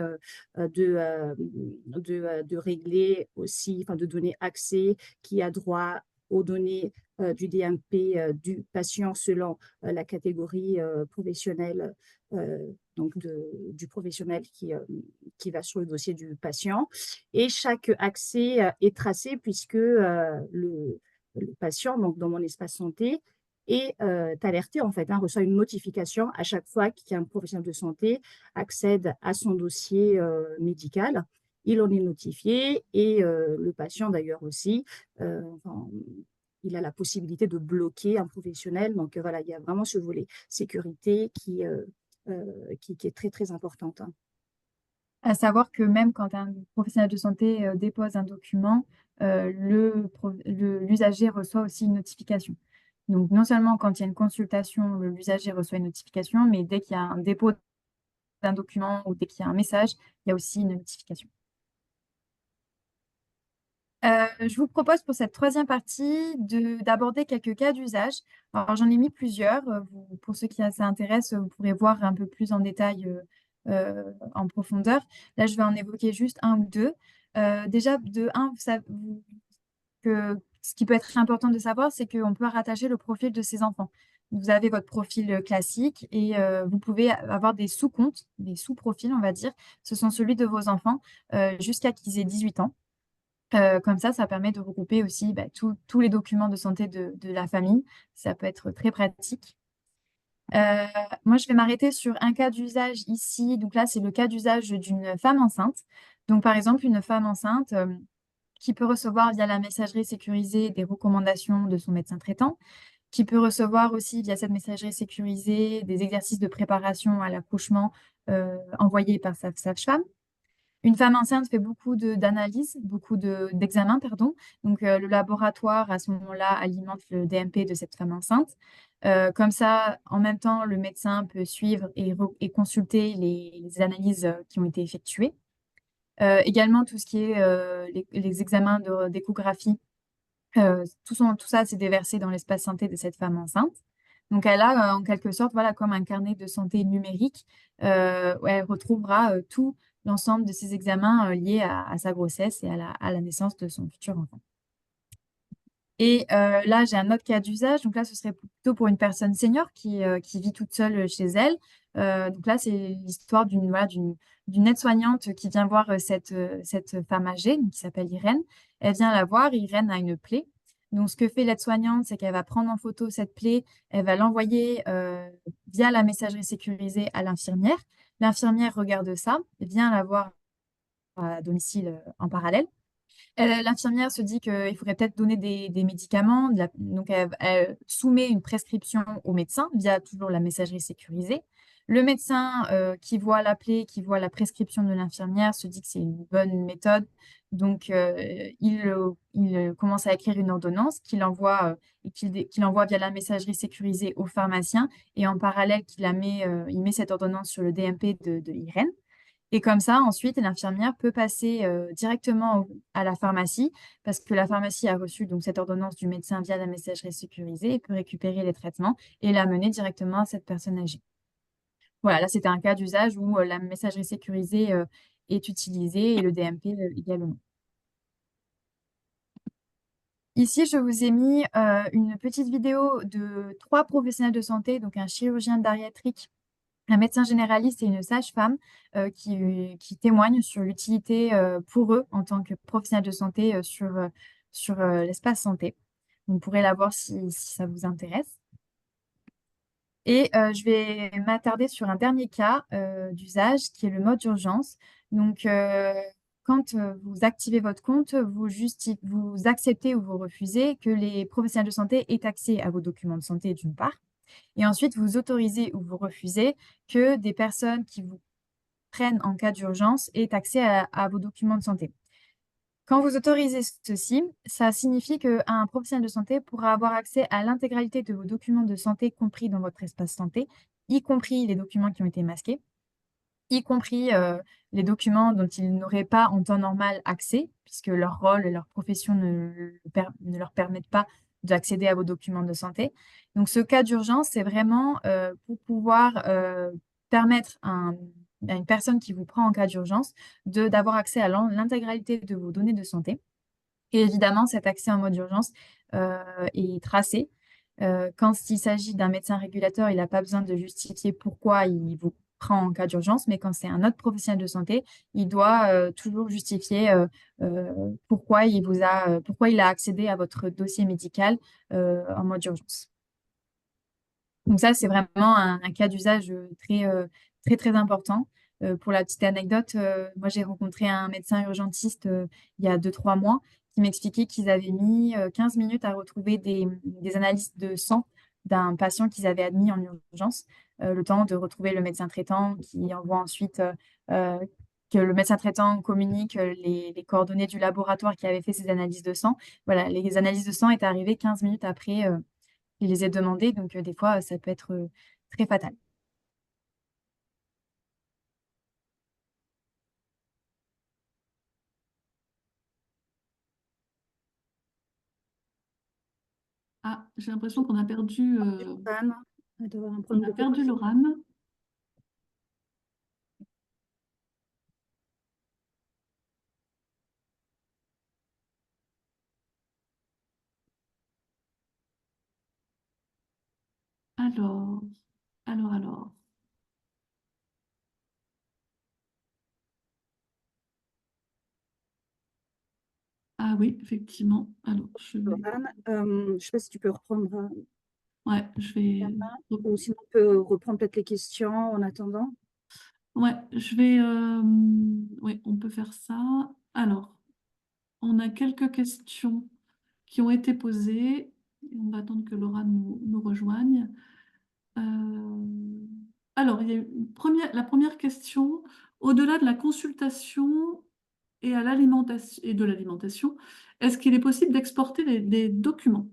de régler aussi, enfin de donner accès qui a droit aux données du DMP du patient selon la catégorie professionnelle donc du professionnel qui va sur le dossier du patient. Et chaque accès est tracé puisque le patient, donc dans mon espace santé, est alerté en fait, reçoit une notification à chaque fois qu'un professionnel de santé accède à son dossier médical. Il en est notifié et le patient d'ailleurs aussi. Enfin, il a la possibilité de bloquer un professionnel. Donc voilà, il y a vraiment ce volet sécurité qui est très, très importante, hein. À savoir que même quand un professionnel de santé dépose un document, l'usager reçoit aussi une notification. Donc, non seulement quand il y a une consultation, l'usager reçoit une notification, mais dès qu'il y a un dépôt d'un document ou dès qu'il y a un message, il y a aussi une notification. Je vous propose pour cette troisième partie d'aborder quelques cas d'usage. Alors, j'en ai mis plusieurs. Pour ceux qui ça intéresse, vous pourrez voir un peu plus en détail en profondeur. Là, je vais en évoquer juste un ou deux. Déjà, de un, ce qui peut être important de savoir, c'est qu'on peut rattacher le profil de ses enfants. Vous avez votre profil classique et vous pouvez avoir des sous-comptes, des sous-profils, on va dire. Ce sont celui de vos enfants jusqu'à qu'ils aient 18 ans. Comme ça permet de regrouper aussi tous les documents de santé de la famille. Ça peut être très pratique. Moi, je vais m'arrêter sur un cas d'usage ici. Donc là, c'est le cas d'usage d'une femme enceinte. Donc, par exemple, une femme enceinte qui peut recevoir via la messagerie sécurisée des recommandations de son médecin traitant, qui peut recevoir aussi via cette messagerie sécurisée des exercices de préparation à l'accouchement envoyés par sa sage-femme. Une femme enceinte fait beaucoup d'analyses, beaucoup d'examens, pardon. Donc, le laboratoire, à ce moment-là, alimente le DMP de cette femme enceinte. Comme ça, en même temps, le médecin peut suivre et consulter les analyses qui ont été effectuées. Également, tout ce qui est les examens d'échographie, tout ça, c'est déversé dans l'espace santé de cette femme enceinte. Donc, elle a en quelque sorte, voilà, comme un carnet de santé numérique, où elle retrouvera tout l'ensemble de ses examens liés à sa grossesse et à la naissance de son futur enfant. Et là, j'ai un autre cas d'usage. Donc là, ce serait plutôt pour une personne senior qui vit toute seule chez elle. Donc là, c'est l'histoire d'une aide-soignante qui vient voir cette femme âgée, donc, qui s'appelle Irène. Elle vient la voir. Irène a une plaie. Donc, ce que fait l'aide-soignante, c'est qu'elle va prendre en photo cette plaie. Elle va l'envoyer via la messagerie sécurisée à l'infirmière. L'infirmière regarde ça, vient la voir à domicile en parallèle. L'infirmière se dit qu'il faudrait peut-être donner des médicaments. Donc, elle soumet une prescription au médecin via toujours la messagerie sécurisée. Le médecin qui voit la plaie, qui voit la prescription de l'infirmière, se dit que c'est une bonne méthode. Donc, il commence à écrire une ordonnance qu'il envoie via la messagerie sécurisée au pharmacien. Et en parallèle, il met cette ordonnance sur le DMP de Irène. Et comme ça, ensuite, l'infirmière peut passer directement à la pharmacie parce que la pharmacie a reçu donc, cette ordonnance du médecin via la messagerie sécurisée et peut récupérer les traitements et la mener directement à cette personne âgée. Voilà, là, c'était un cas d'usage où la messagerie sécurisée est utilisée et le DMP également. Ici, je vous ai mis une petite vidéo de 3 professionnels de santé, donc un chirurgien bariatrique, un médecin généraliste et une sage-femme qui témoignent sur l'utilité pour eux en tant que professionnels de santé sur l'espace santé. Vous pourrez la voir si ça vous intéresse. Et je vais m'attarder sur un dernier cas d'usage qui est le mode d'urgence. Donc, quand vous activez votre compte, vous acceptez ou vous refusez que les professionnels de santé aient accès à vos documents de santé d'une part. Et ensuite, vous autorisez ou vous refusez que des personnes qui vous prennent en cas d'urgence aient accès à vos documents de santé. Quand vous autorisez ceci, ça signifie qu'un professionnel de santé pourra avoir accès à l'intégralité de vos documents de santé compris dans votre espace santé, y compris les documents qui ont été masqués, y compris les documents dont ils n'auraient pas en temps normal accès, puisque leur rôle et leur profession ne leur permettent pas d'accéder à vos documents de santé. Donc, ce cas d'urgence, c'est vraiment pour pouvoir permettre à une personne qui vous prend en cas d'urgence d'avoir accès à l'intégralité de vos données de santé. Et évidemment, cet accès en mode urgence est tracé. Quand il s'agit d'un médecin régulateur, il n'a pas besoin de justifier pourquoi il vous prend en cas d'urgence, mais quand c'est un autre professionnel de santé, il doit toujours justifier pourquoi il a accédé à votre dossier médical en mode urgence. Donc ça, c'est vraiment un cas d'usage très, très important. Pour la petite anecdote, moi, j'ai rencontré un médecin urgentiste il y a 2-3 mois qui m'expliquaient qu'ils avaient mis 15 minutes à retrouver des analyses de sang d'un patient qu'ils avaient admis en urgence, le temps de retrouver le médecin traitant qui envoie ensuite euh, que le médecin traitant communique les coordonnées du laboratoire qui avait fait ces analyses de sang. Voilà, les analyses de sang étaient arrivées 15 minutes après qu'il les ait demandées, donc des fois, ça peut être très fatal. Ah, j'ai l'impression qu'on a perdu, Anne, elle doit avoir un on problème a de perdu connexion. Laurent. Alors, alors. Ah oui, effectivement. Alors, Anne, je ne sais pas si tu peux reprendre ouais, je vais, ou sinon on peut reprendre peut-être les questions en attendant. ouais, ouais, on peut faire ça. Alors, on a quelques questions qui ont été posées. On va attendre que Laura nous rejoigne. Euh, alors, il y a la première question. Au-delà de la consultation et à l'alimentation et de l'alimentation, est-ce qu'il est possible d'exporter des documents?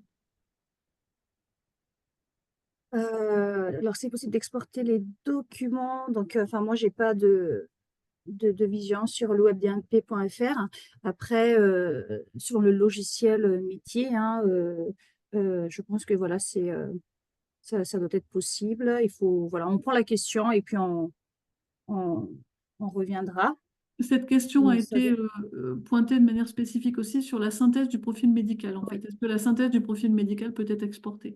Alors, c'est possible d'exporter les documents. Donc, enfin, moi, j'ai pas de vision sur le webdnp.fr. Après, sur le logiciel métier, hein, je pense que voilà, ça doit être possible. Il faut, voilà, on prend la question et puis on, on reviendra. Cette question a Mais ça été doit- pointée de manière spécifique aussi sur la synthèse du profil médical, en oui. fait. Est-ce que la synthèse du profil médical peut être exportée?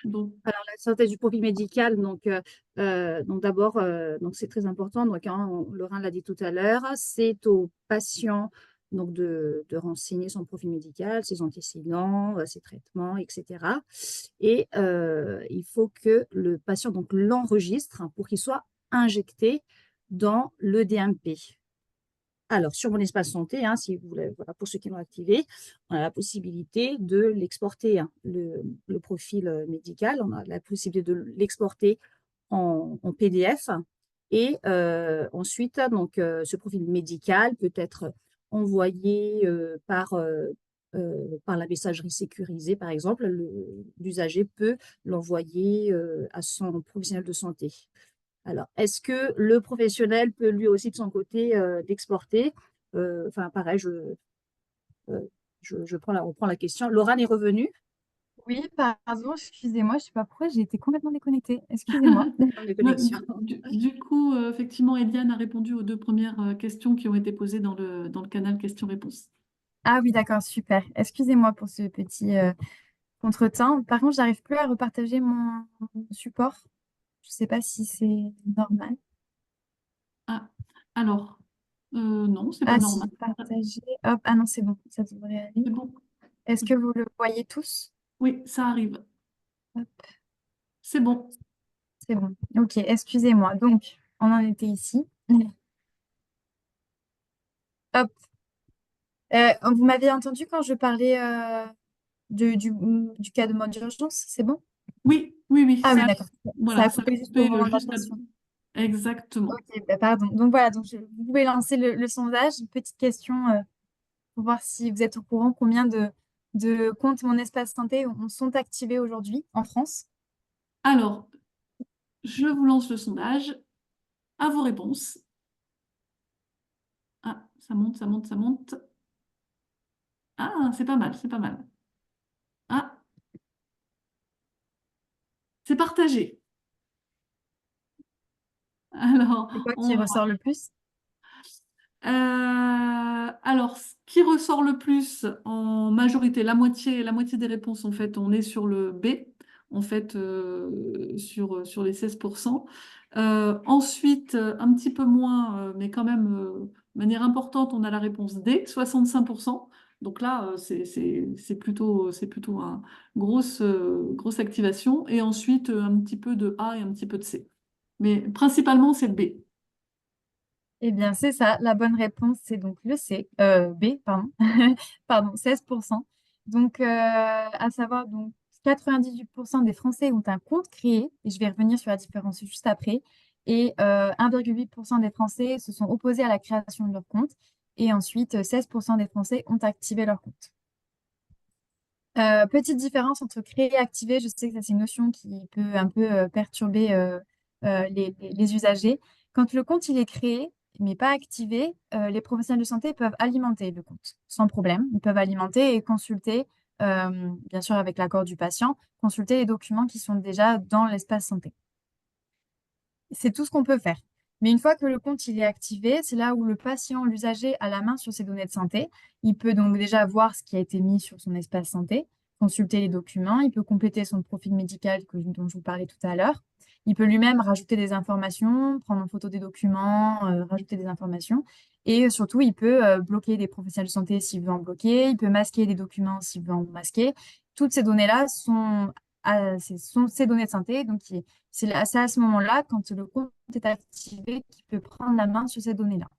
Donc, Alors, la synthèse du profil médical, donc d'abord, donc c'est très important. Donc, hein, Laurent l'a dit tout à l'heure, c'est au patient donc de renseigner son profil médical, ses antécédents, ses traitements, etc. Et il faut que le patient donc l'enregistre pour qu'il soit injecté dans le DMP. Alors, sur mon espace santé, hein, si vous voulez, voilà, pour ceux qui l'ont activé, on a la possibilité de l'exporter, hein, le profil médical, on a la possibilité de l'exporter en PDF. Et ensuite, donc, ce profil médical peut être envoyé par la messagerie sécurisée, par exemple. L'usager peut l'envoyer à son professionnel de santé. Alors, est-ce que le professionnel peut lui aussi de son côté d'exporter? Enfin, pareil, euh, on prend la question. Laurent est revenu. Oui, pardon, excusez-moi, je ne sais pas pourquoi j'ai été complètement déconnectée. Excusez-moi. Les connexions. du coup, effectivement, Eliane a répondu aux deux premières questions qui ont été posées dans le canal questions-réponses. Ah oui, d'accord, super. Excusez-moi pour ce petit contretemps. Par contre, j'arrive plus à repartager mon support. Je ne sais pas si c'est normal. Ah, alors, non, c'est pas Ah normal. si, partager. Hop, ah non, c'est bon, ça devrait aller. C'est bon. Est-ce que vous le voyez tous? Oui, ça arrive. Hop, C'est bon. c'est bon. Ok, excusez-moi. Donc, on en était ici. Hop. Vous m'avez entendu quand je parlais du cas de mode d'urgence, c'est bon? Oui, oui, oui, Ah oui, d'accord. Ça voilà, a ça a coupé juste au coupé moment de la juste question. exactement. Ok, bah, pardon. Donc voilà, donc vous pouvez lancer le sondage. Une petite question pour voir si vous êtes au courant combien de comptes Mon Espace Santé sont activés aujourd'hui en France. Alors, je vous lance le sondage. À vos réponses. Ah, ça monte, ça monte, ça monte. Ah, c'est pas mal, c'est pas mal. Ah, c'est partagé. Alors, C'est quoi qui on ressort le plus? alors, ce qui ressort le plus en majorité, la moitié des réponses, en fait, on est sur le B, en fait, sur les 16%. Ensuite, un petit peu moins, mais quand même, de manière importante, on a la réponse D, 65%. Donc là, c'est plutôt une grosse activation. Et ensuite, un petit peu de A et un petit peu de C. Mais principalement, c'est le B. Eh bien, c'est ça. La bonne réponse, c'est donc le C, B, pardon, pardon, 16%. Donc, à savoir, donc, 98% des Français ont un compte créé, et je vais revenir sur la différence juste après, et 1,8% des Français se sont opposés à la création de leur compte, et ensuite, 16% des Français ont activé leur compte. Petite différence entre créer et activer, je sais que ça c'est une notion qui peut un peu perturber les usagers. Quand le compte il est créé mais pas activé, les professionnels de santé peuvent alimenter le compte sans problème. Ils peuvent alimenter et consulter, bien sûr avec l'accord du patient, consulter les documents qui sont déjà dans l'espace santé. C'est tout ce qu'on peut faire. Mais une fois que le compte il est activé, c'est là où le patient, l'usager, a la main sur ses données de santé. Il peut donc déjà voir ce qui a été mis sur son espace santé, consulter les documents, il peut compléter son profil médical dont je vous parlais tout à l'heure. Il peut lui-même rajouter des informations, prendre en photo des documents, rajouter des informations. Et surtout, il peut bloquer des professionnels de santé s'il veut en bloquer, il peut masquer des documents s'il veut en masquer. Toutes ces données-là sont ces données de santé, donc c'est à ce moment-là, quand le compte est activé, qu'il peut prendre la main sur ces données-là.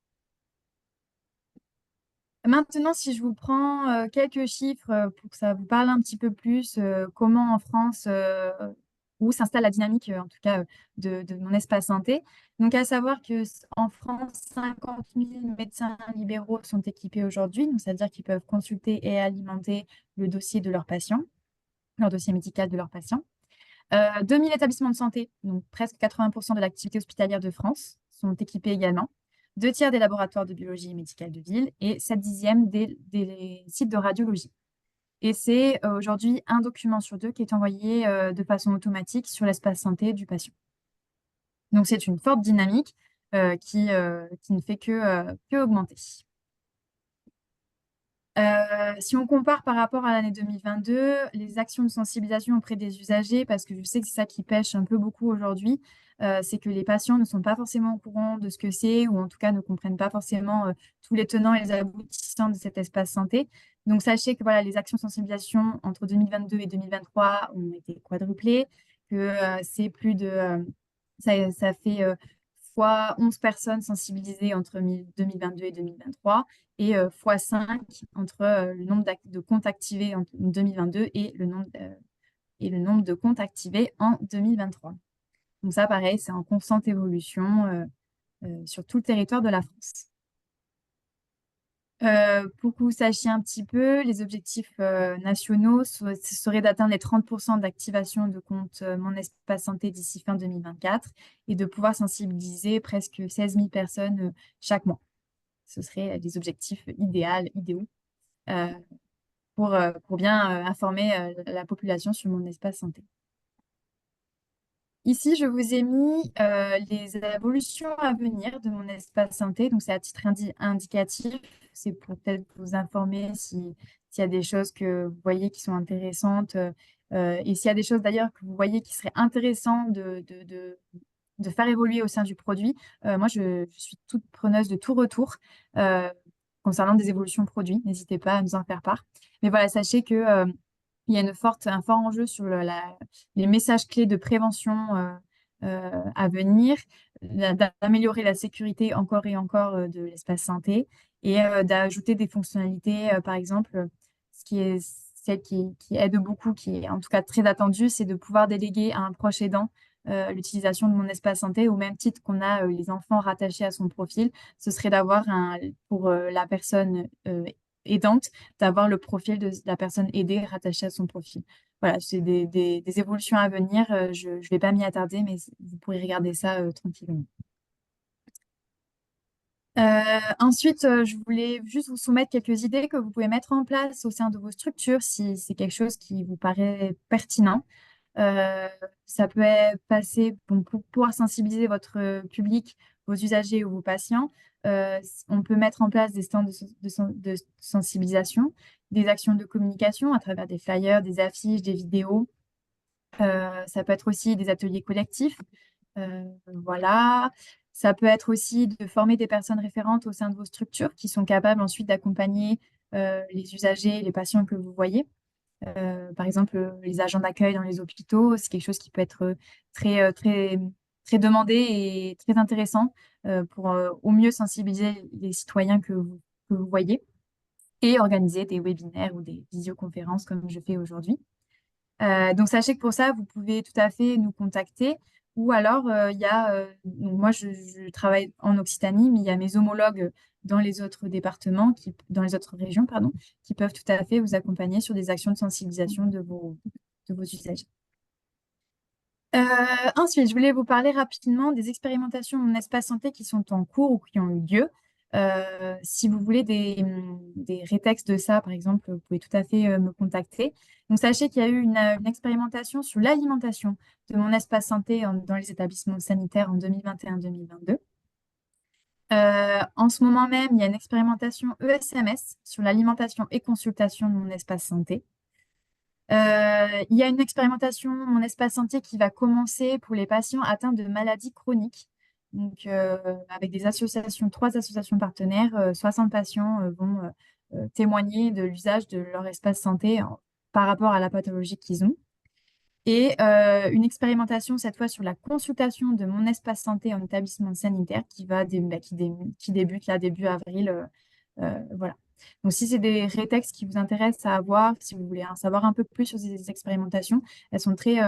Maintenant, si je vous prends quelques chiffres pour que ça vous parle un petit peu plus, comment en France, où s'installe la dynamique, en tout cas, de mon espace santé. Donc, à savoir qu'en France, 50 000 médecins libéraux sont équipés aujourd'hui, donc c'est-à-dire qu'ils peuvent consulter et alimenter le dossier de leurs patients, leur dossier médical de leurs patients. 2000 établissements de santé, donc presque 80% de l'activité hospitalière de France, sont équipés également. 2 tiers des laboratoires de biologie médicale de ville et 7/10 des sites de radiologie. Et c'est aujourd'hui un document sur 2 qui est envoyé de façon automatique sur l'espace santé du patient. Donc c'est une forte dynamique qui ne fait que augmenter. Si on compare par rapport à l'année 2022, les actions de sensibilisation auprès des usagers, parce que je sais que c'est ça qui pêche un peu beaucoup aujourd'hui, c'est que les patients ne sont pas forcément au courant de ce que c'est, ou en tout cas ne comprennent pas forcément tous les tenants et les aboutissants de cet espace santé. Donc sachez que voilà, les actions de sensibilisation entre 2022 et 2023 ont été quadruplées, que c'est plus de ça fait fois 11 personnes sensibilisées entre 2022 et 2023 et fois 5 entre le nombre de comptes activés en 2022 et le nombre de comptes activés en 2023. Donc ça, pareil, c'est en constante évolution sur tout le territoire de la France. Pour que vous sachiez un petit peu, les objectifs nationaux seraient d'atteindre les 30% d'activation de compte Mon Espace Santé d'ici fin 2024 et de pouvoir sensibiliser presque 16 000 personnes chaque mois. Ce seraient des objectifs idéaux euh, pour bien informer la population sur Mon Espace Santé. Ici, je vous ai mis les évolutions à venir de mon espace santé. Donc, c'est à titre indicatif. C'est pour peut-être vous informer s'il y a des choses que vous voyez qui sont intéressantes. Et s'il y a des choses d'ailleurs que vous voyez qui seraient intéressantes de faire évoluer au sein du produit. Moi, je suis toute preneuse de tout retour concernant des évolutions produits. N'hésitez pas à nous en faire part. Mais voilà, sachez que il y a un fort enjeu sur les messages clés de prévention à venir, d'améliorer la sécurité encore et encore de l'espace santé et d'ajouter des fonctionnalités, par exemple, ce qui est celle qui aide beaucoup, qui est en tout cas très attendue, c'est de pouvoir déléguer à un proche aidant l'utilisation de mon espace santé au même titre qu'on a les enfants rattachés à son profil. Ce serait d'avoir pour la personne aidante, d'avoir le profil de la personne aidée rattaché à son profil. Voilà, c'est des évolutions à venir. Je ne vais pas m'y attarder, mais vous pourrez regarder ça tranquillement. Ensuite, je voulais juste vous soumettre quelques idées que vous pouvez mettre en place au sein de vos structures si c'est quelque chose qui vous paraît pertinent. Ça peut passer pour pouvoir sensibiliser votre public, vos usagers ou vos patients. On peut mettre en place des stands de sensibilisation, des actions de communication à travers des flyers, des affiches, des vidéos. Ça peut être aussi des ateliers collectifs. Voilà. Ça peut être aussi de former des personnes référentes au sein de vos structures qui sont capables ensuite d'accompagner les usagers, les patients que vous voyez. Par exemple, les agents d'accueil dans les hôpitaux, c'est quelque chose qui peut être très demandé et très intéressant pour au mieux sensibiliser les citoyens que vous voyez et organiser des webinaires ou des visioconférences comme je fais aujourd'hui. Donc, sachez que pour ça, vous pouvez tout à fait nous contacter. Ou alors, il y a, donc moi, je travaille en Occitanie, mais il y a mes homologues dans les autres départements, dans les autres régions, pardon, qui peuvent tout à fait vous accompagner sur des actions de sensibilisation de vos usagers. Ensuite, je voulais vous parler rapidement des expérimentations en espace santé qui sont en cours ou qui ont eu lieu. Si vous voulez des rétextes de ça, par exemple, vous pouvez tout à fait me contacter. Donc, sachez qu'il y a eu une expérimentation sur l'alimentation de mon espace santé dans les établissements sanitaires en 2021-2022. En ce moment même, il y a une expérimentation ESMS sur l'alimentation et consultation de mon espace santé. Il y a une expérimentation, mon espace santé, qui va commencer pour les patients atteints de maladies chroniques. Donc, avec des associations, 3 associations partenaires, 60 patients vont témoigner de l'usage de leur espace santé par rapport à la pathologie qu'ils ont. Et une expérimentation, cette fois, sur la consultation de mon espace santé en établissement sanitaire qui débute là, début avril. Voilà. Donc, si c'est des rétextes qui vous intéressent à avoir, si vous voulez en savoir un peu plus sur ces expérimentations, elles sont très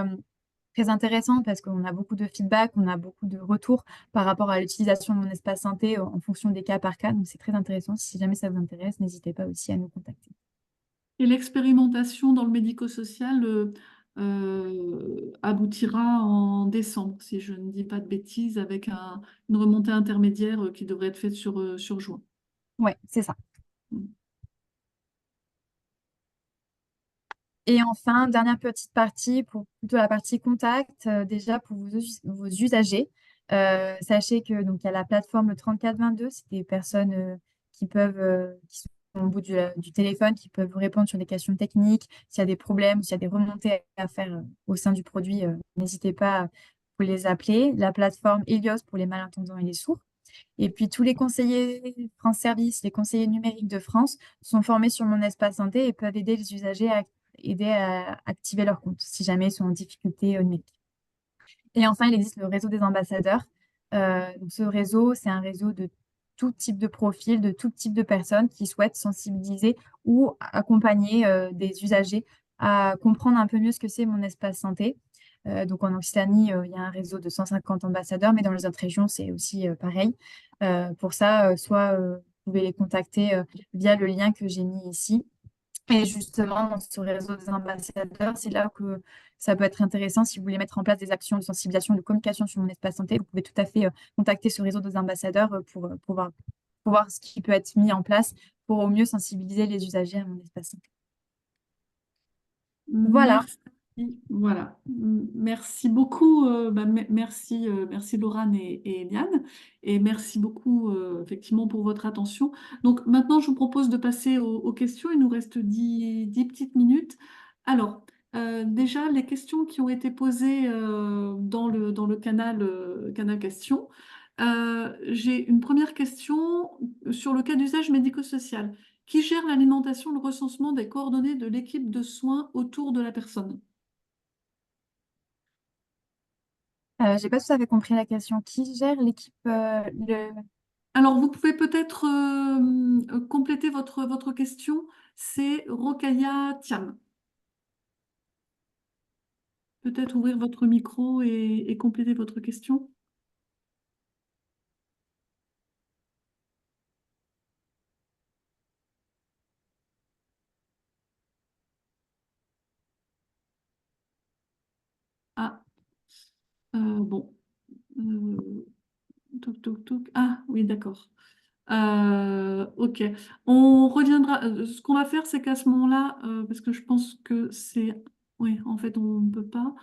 intéressantes parce qu'on a beaucoup de feedback, on a beaucoup de retours par rapport à l'utilisation de mon espace santé en fonction des cas par cas. Donc, c'est très intéressant. Si jamais ça vous intéresse, n'hésitez pas aussi à nous contacter. Et l'expérimentation dans le médico-social aboutira en décembre, si je ne dis pas de bêtises, avec une remontée intermédiaire qui devrait être faite sur juin. Ouais, c'est ça. Mm. Et enfin, dernière petite partie, pour plutôt la partie contact, déjà pour vos usagers, sachez que donc il y a la plateforme 3422, c'est des personnes qui sont au bout du téléphone, qui peuvent vous répondre sur des questions techniques, s'il y a des problèmes, s'il y a des remontées à faire au sein du produit, n'hésitez pas à vous les appeler. La plateforme Helios pour les malentendants et les sourds. Et puis tous les conseillers France Service, les conseillers numériques de France sont formés sur mon espace santé et peuvent aider les usagers à activer leur compte si jamais ils sont en difficulté numérique. Et enfin, il existe le réseau des ambassadeurs. Donc ce réseau, c'est un réseau de tout type de profil, de tout type de personnes qui souhaitent sensibiliser ou accompagner des usagers à comprendre un peu mieux ce que c'est mon espace santé. Donc en Occitanie, il y a un réseau de 150 ambassadeurs, mais dans les autres régions, c'est aussi pareil. Pour ça, soit vous pouvez les contacter via le lien que j'ai mis ici. Et justement, dans ce réseau des ambassadeurs, c'est là que ça peut être intéressant si vous voulez mettre en place des actions de sensibilisation, de communication sur mon espace santé. Vous pouvez tout à fait contacter ce réseau des ambassadeurs pour voir ce qui peut être mis en place pour au mieux sensibiliser les usagers à mon espace santé. Voilà. Merci. Voilà. Merci beaucoup. Merci Laurane et Eliane. Et merci beaucoup effectivement pour votre attention. Donc maintenant, je vous propose de passer aux questions. Il nous reste 10 petites minutes. Alors, déjà, les questions qui ont été posées dans le canal questions. J'ai une première question sur le cas d'usage médico-social. Qui gère l'alimentation, le recensement des coordonnées de l'équipe de soins autour de la personne? J'ai pas tout à fait compris la question. Qui gère l'équipe Alors, vous pouvez peut-être compléter votre question. C'est Rokaya Thiam. Peut-être ouvrir votre micro et compléter votre question. Ah, bon. Euh, Toc, toc, toc. Ah, oui, d'accord. Ok. On reviendra. Ce qu'on va faire, c'est qu'à ce moment-là, parce que je pense que c'est. Oui, en fait, on ne peut pas.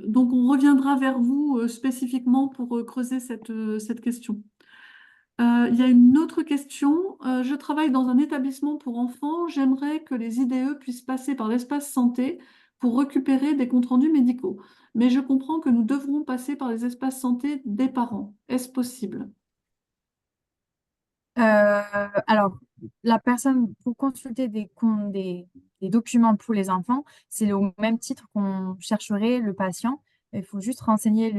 Donc, on reviendra vers vous spécifiquement pour creuser cette question. Il y a une autre question. Je travaille dans un établissement pour enfants. J'aimerais que les IDE puissent passer par l'espace santé pour récupérer des comptes rendus médicaux. Mais je comprends que nous devrons passer par les espaces santé des parents. Est-ce possible? alors, la personne pour consulter des documents pour les enfants, c'est au même titre qu'on chercherait le patient. Il faut juste renseigner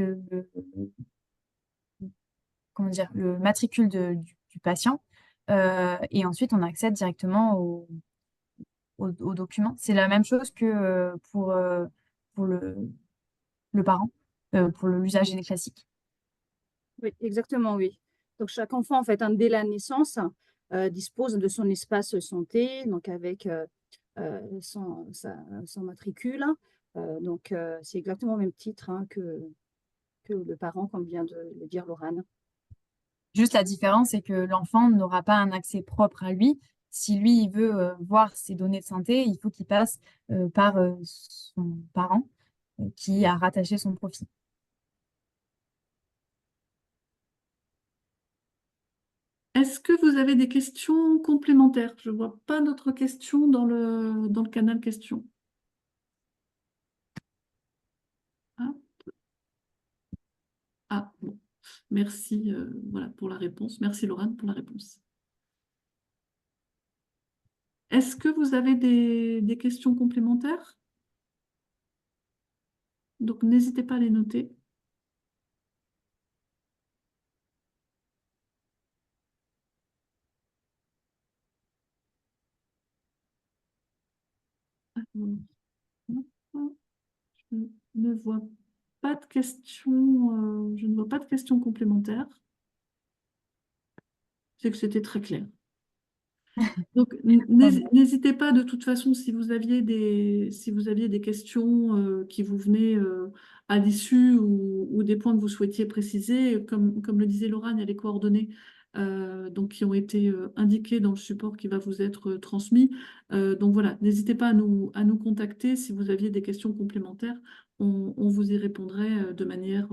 comment dire, le matricule du patient. Et ensuite, on accède directement aux documents. C'est la même chose que pour le parent, pour l'usager classique. Oui, exactement, oui. Donc, chaque enfant, en fait, dès la naissance, dispose de son espace santé, donc avec son matricule. C'est exactement au même titre que le parent, comme vient de le dire Laurane. Juste la différence, c'est que l'enfant n'aura pas un accès propre à lui. Si lui, il veut voir ses données de santé, il faut qu'il passe par son parent qui a rattaché son profil. Est-ce que vous avez des questions complémentaires? Je ne vois pas d'autres questions dans le canal questions. Ah, ah, bon. Merci voilà, pour la réponse. Merci Laurane pour la réponse. Est-ce que vous avez des questions complémentaires? Donc n'hésitez pas à les noter. Je ne vois pas de questions, je ne vois pas de questions complémentaires. C'est que c'était très clair. Donc, n'hésitez pas de toute façon si vous aviez des questions qui vous venaient à l'issue ou des points que vous souhaitiez préciser, comme le disait Laurent, il y a les coordonnées donc, qui ont été indiquées dans le support qui va vous être transmis. Donc voilà, n'hésitez pas à nous contacter si vous aviez des questions complémentaires. On vous y répondrait de manière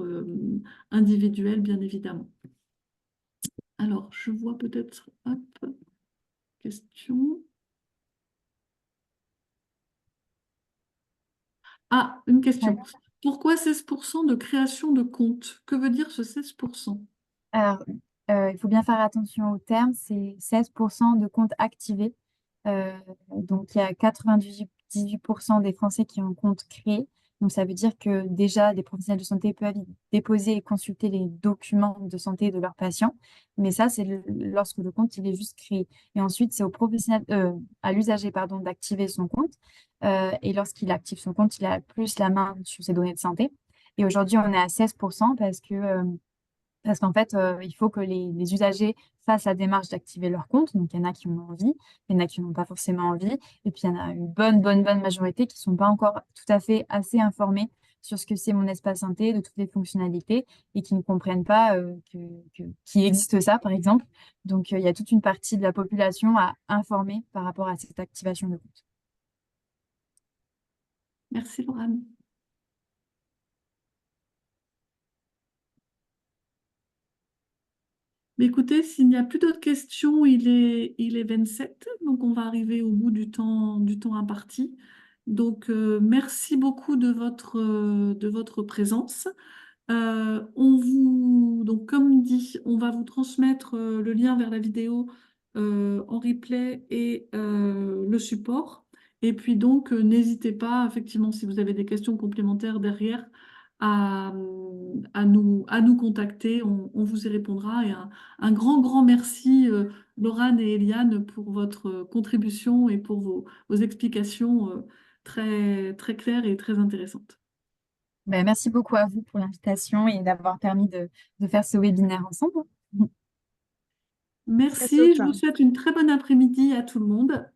individuelle, bien évidemment. Alors, je vois peut-être, hop, question. Ah, une question. Pourquoi 16% de création de compte? Que veut dire ce 16%? Alors, il faut bien faire attention au terme, c'est 16% de comptes activés. Euh, donc, il y a 98% des Français qui ont un compte créé. Donc, ça veut dire que déjà, les professionnels de santé peuvent y déposer et consulter les documents de santé de leurs patients. Mais ça, c'est lorsque le compte il est juste créé. Et ensuite, c'est au professionnel, à l'usager, pardon, d'activer son compte. Et lorsqu'il active son compte, il a plus la main sur ses données de santé. Et aujourd'hui, on est à 16% parce qu'en fait, il faut que les usagers fassent la démarche d'activer leur compte. Donc, il y en a qui ont envie, il y en a qui n'ont pas forcément envie. Et puis, il y en a une bonne majorité qui ne sont pas encore tout à fait assez informés sur ce que c'est mon espace santé, de toutes les fonctionnalités, et qui ne comprennent pas qu'il existe ça, par exemple. Donc, il y a toute une partie de la population à informer par rapport à cette activation de compte. Merci, Laurent. Mais écoutez, s'il n'y a plus d'autres questions, il est 27, donc on va arriver au bout du temps imparti. Donc, merci beaucoup de votre présence. Donc, comme dit, on va vous transmettre le lien vers la vidéo en replay et le support. Et puis donc, n'hésitez pas, effectivement, si vous avez des questions complémentaires derrière, à, à nous contacter. On vous y répondra. Et un grand merci, Laurane et Eliane, pour votre contribution et pour vos explications très claires et très intéressantes. Ben, merci beaucoup à vous pour l'invitation et d'avoir permis de faire ce webinaire ensemble. Très Merci, top. je vous souhaite une très bonne après-midi à tout le monde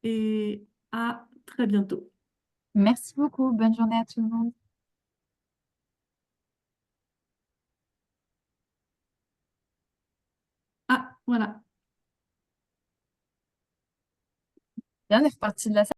et à très bientôt. Merci beaucoup. Bonne journée à tout le monde. Ah, voilà. Bien, on est reparti de la salle.